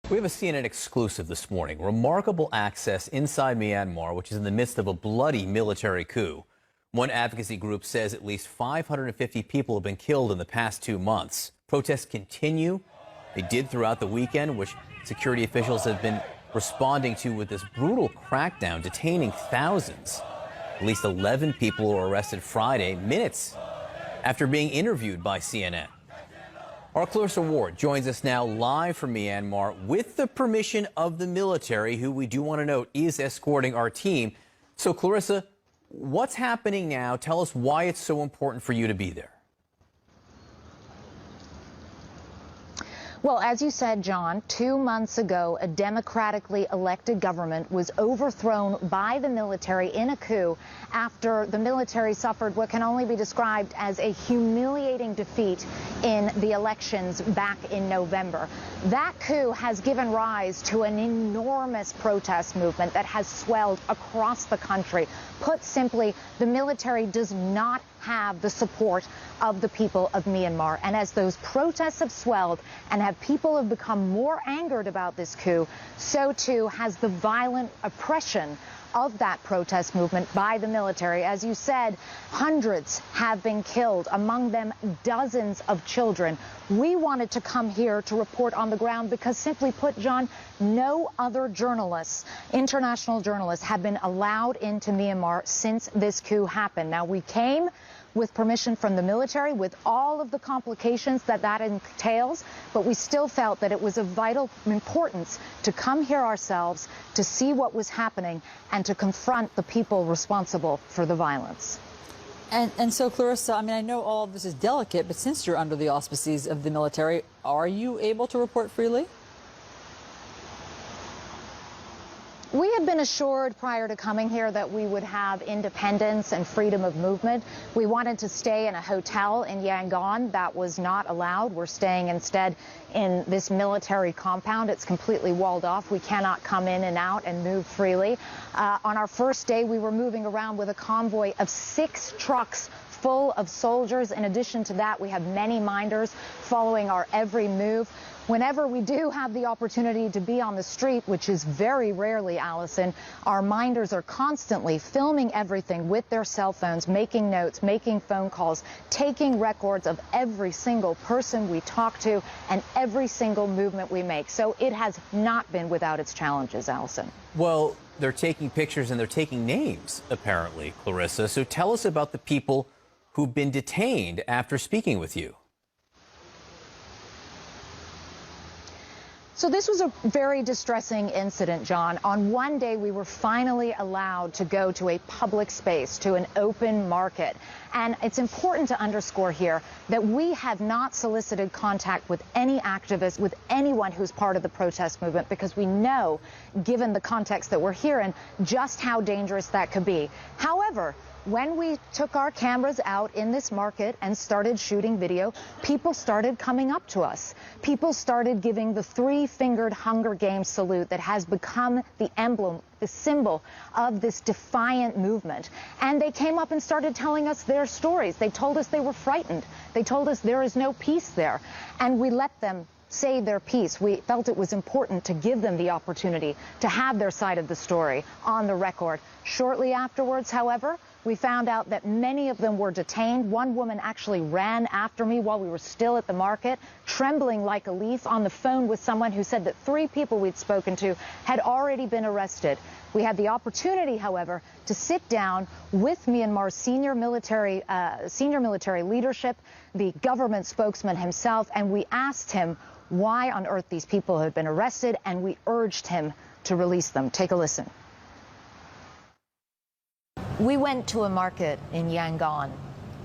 We have a CNN exclusive this morning. Remarkable access inside Myanmar, which is in the midst of a bloody military coup. One advocacy group says at least 550 people have been killed in the past 2 months. Protests continue. They did throughout the weekend, which security officials have been responding to with this brutal crackdown, detaining thousands. At least 11 people were arrested Friday, minutes after being interviewed by CNN. Our Clarissa Ward joins us now live from Myanmar with the permission of the military, who we do want to note is escorting our team. So, Clarissa, what's happening now? Tell us why it's so important for you to be there. Well, as you said, John, 2 months ago, a democratically elected government was overthrown by the military in a coup after the military suffered what can only be described as a humiliating defeat in the elections back in November. That coup has given rise to an enormous protest movement that has swelled across the country. Put simply, the military does not have the support of the people of Myanmar. And as those protests have swelled and people have become more angered about this coup, so too has the violent oppression of that protest movement by the military. As you said, hundreds have been killed, among them dozens of children. We wanted to come here to report on the ground because, simply put, John, no other journalists, international journalists, have been allowed into Myanmar since this coup happened. Now, we came with permission from the military, with all of the complications that entails, but we still felt that it was of vital importance to come here ourselves, to see what was happening, and to confront the people responsible for the violence. And so, Clarissa, I mean, I know all of this is delicate, but since you're under the auspices of the military, are you able to report freely? We had been assured prior to coming here that we would have independence and freedom of movement. We wanted to stay in a hotel in Yangon. That was not allowed. We're staying instead in this military compound. It's completely walled off. We cannot come in and out and move freely. On our first day, we were moving around with a convoy of 6 trucks full of soldiers. In addition to that, we have many minders following our every move. Whenever we do have the opportunity to be on the street, which is very rarely, Allison, our minders are constantly filming everything with their cell phones, making notes, making phone calls, taking records of every single person we talk to and every single movement we make. So it has not been without its challenges, Allison. Well, they're taking pictures and they're taking names, apparently, Clarissa. So tell us about the people who've been detained after speaking with you. So this was a very distressing incident, John. On one day, we were finally allowed to go to a public space, to an open market. And it's important to underscore here that we have not solicited contact with any activists, with anyone who's part of the protest movement, because we know, given the context that we're here in, just how dangerous that could be. However, when we took our cameras out in this market and started shooting video, people started coming up to us. People started giving the 3-fingered Hunger Games salute that has become the emblem, the symbol of this defiant movement. And they came up and started telling us their stories. They told us they were frightened. They told us there is no peace there. And we let them say their piece. We felt it was important to give them the opportunity to have their side of the story on the record. Shortly afterwards, however, we found out that many of them were detained. One woman actually ran after me while we were still at the market, trembling like a leaf, on the phone with someone who said that 3 people we'd spoken to had already been arrested. We had the opportunity, however, to sit down with Myanmar's senior military leadership, the government spokesman himself, and we asked him why on earth these people had been arrested, and we urged him to release them. Take a listen. We went to a market in Yangon,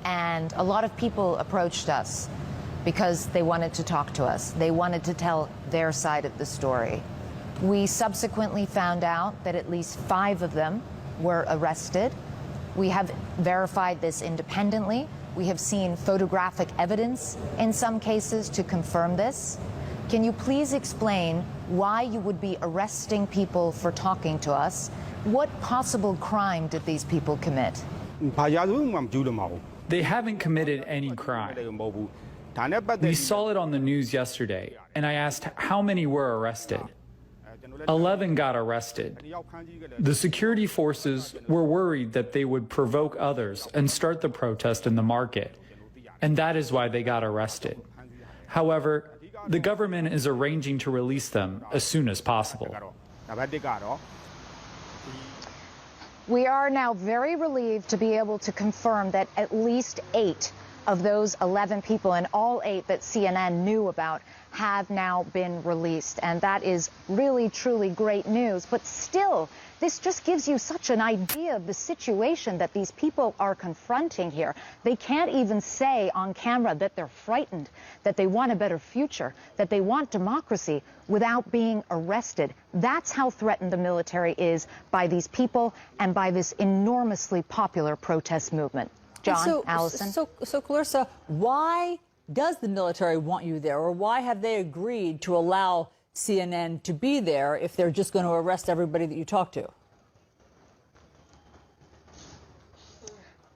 and a lot of people approached us because they wanted to talk to us. They wanted to tell their side of the story. We subsequently found out that at least 5 of them were arrested. We have verified this independently. We have seen photographic evidence in some cases to confirm this. Can you please explain why you would be arresting people for talking to us? What possible crime did these people commit? They haven't committed any crime. We saw it on the news yesterday, and I asked how many were arrested. 11 got arrested. The security forces were worried that they would provoke others and start the protest in the market, and that is why they got arrested. However, the government is arranging to release them as soon as possible. We are now very relieved to be able to confirm that at least 8 of those 11 people, and all 8 that CNN knew about, have now been released. And that is really, truly great news. But still, this just gives you such an idea of the situation that these people are confronting here. They can't even say on camera that they're frightened, that they want a better future, that they want democracy without being arrested. That's how threatened the military is by these people and by this enormously popular protest movement. John, Allison. So Clarissa, why does the military want you there, or why have they agreed to allow CNN to be there if they're just going to arrest everybody that you talk to?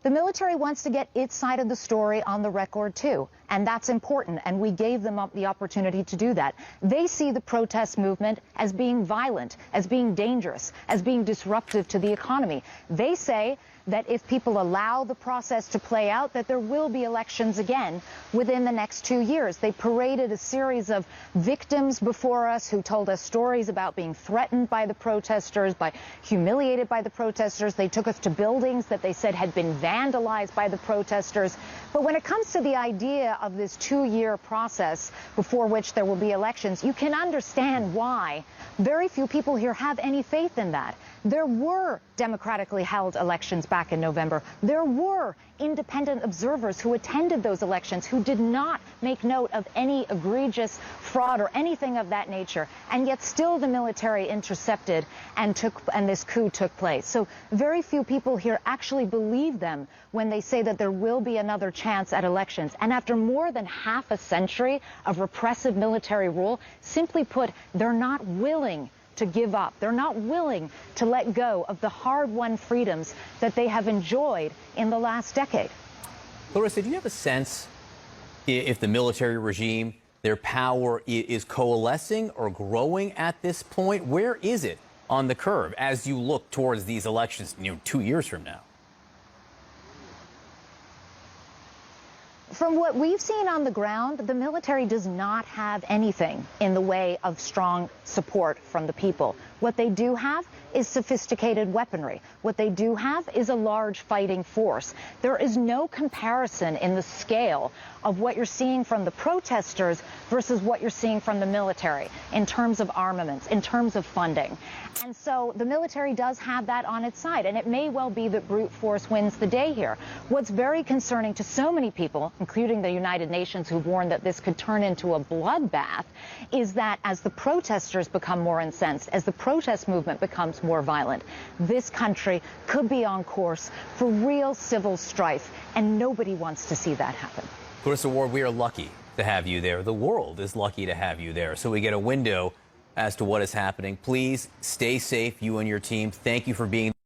The military wants to get its side of the story on the record, too, and that's important, and we gave them the opportunity to do that. They see the protest movement as being violent, as being dangerous, as being disruptive to the economy. They say that if people allow the process to play out, that there will be elections again within the next 2 years. They paraded a series of victims before us who told us stories about being threatened by the protesters, humiliated by the protesters. They took us to buildings that they said had been vandalized by the protesters. But when it comes to the idea of this 2-year process before which there will be elections, you can understand why very few people here have any faith in that. There were democratically held elections back in November. There were independent observers who attended those elections who did not make note of any egregious fraud or anything of that nature. And yet still the military intercepted and this coup took place. So very few people here actually believe them when they say that there will be another chance at elections. And after more than half a century of repressive military rule, simply put, they're not willing to give up. They're not willing to let go of the hard-won freedoms that they have enjoyed in the last decade. Clarissa, do you have a sense if the military regime, their power is coalescing or growing at this point? Where is it on the curve as you look towards these elections, 2 years from now? From what we've seen on the ground, the military does not have anything in the way of strong support from the people. What they do have is sophisticated weaponry. What they do have is a large fighting force. There is no comparison in the scale of what you're seeing from the protesters versus what you're seeing from the military in terms of armaments, in terms of funding. And so the military does have that on its side, and it may well be that brute force wins the day here. What's very concerning to so many people, including the United Nations, who've warned that this could turn into a bloodbath, is that as the protesters become more incensed, as the protest movement becomes more violent, this country could be on course for real civil strife, and nobody wants to see that happen. Clarissa Ward, we are lucky to have you there. The world is lucky to have you there. So we get a window as to what is happening. Please stay safe, you and your team. Thank you for being